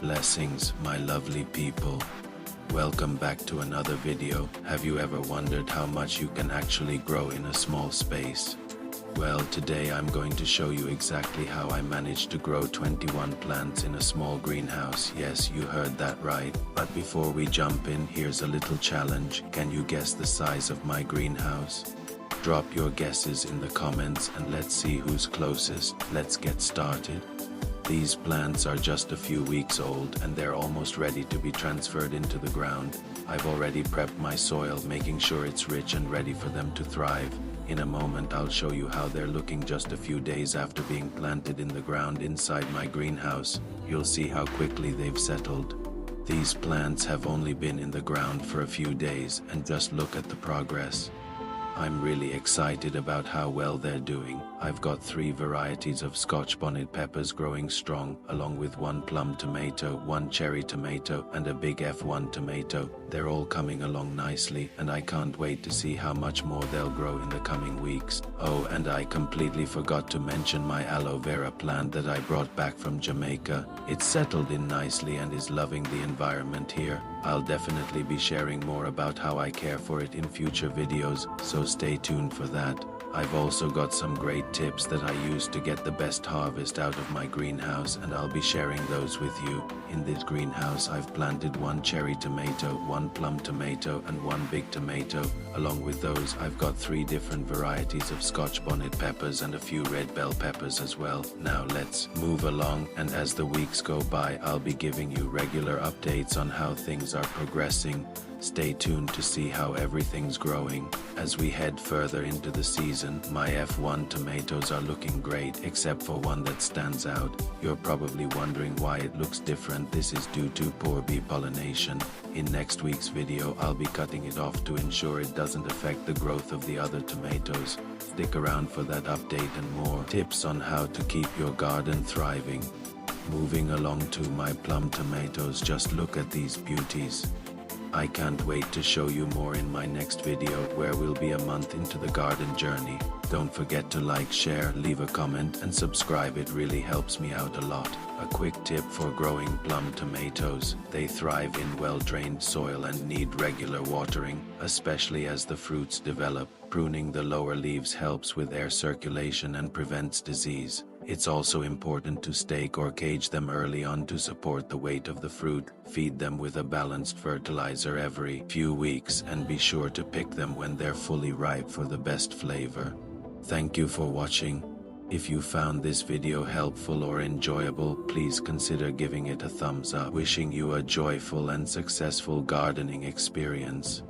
Blessings, my lovely people. Welcome back to another video. Have you ever wondered how much you can actually grow in a small space? Well, today I'm going to show you exactly how I managed to grow 21 plants in a small greenhouse. Yes, you heard that right. But before we jump in, here's a little challenge. Can you guess the size of my greenhouse? Drop your guesses in the comments and let's see who's closest. Let's get started. These plants are just a few weeks old and they're almost ready to be transferred into the ground. I've already prepped my soil, making sure it's rich and ready for them to thrive. In a moment, I'll show you how they're looking just a few days after being planted in the ground inside my greenhouse. You'll see how quickly they've settled. These plants have only been in the ground for a few days, and just look at the progress. I'm really excited about how well they're doing. I've got 3 varieties of Scotch bonnet peppers growing strong, along with 1 plum tomato, 1 cherry tomato, and a big F1 tomato. They're all coming along nicely, and I can't wait to see how much more they'll grow in the coming weeks. Oh, and I completely forgot to mention my aloe vera plant that I brought back from Jamaica. It's settled in nicely and is loving the environment here. I'll definitely be sharing more about how I care for it in future videos, so stay tuned for that. I've also got some great tips that I use to get the best harvest out of my greenhouse, and I'll be sharing those with you. In this greenhouse, I've planted 1 cherry tomato, 1 plum tomato, and 1 big tomato. Along with those, I've got 3 different varieties of Scotch bonnet peppers and a few red bell peppers as well. Now let's move along, and as the weeks go by, I'll be giving you regular updates on how things are progressing. Stay tuned to see how everything's growing. As we head further into the season, my F1 tomatoes are looking great, except for one that stands out. You're probably wondering why it looks different. This is due to poor bee pollination. In next week's video, I'll be cutting it off to ensure it doesn't affect the growth of the other tomatoes. Stick around for that update and more tips on how to keep your garden thriving. Moving along to my plum tomatoes, just look at these beauties. I can't wait to show you more in my next video, where we'll be a month into the garden journey. Don't forget to like, share, leave a comment, and subscribe. It really helps me out a lot. A quick tip for growing plum tomatoes: they thrive in well-drained soil and need regular watering, especially as the fruits develop. Pruning the lower leaves helps with air circulation and prevents disease. It's also important to stake or cage them early on to support the weight of the fruit. Feed them with a balanced fertilizer every few weeks, and be sure to pick them when they're fully ripe for the best flavor. Thank you for watching. If you found this video helpful or enjoyable, please consider giving it a thumbs up. Wishing you a joyful and successful gardening experience.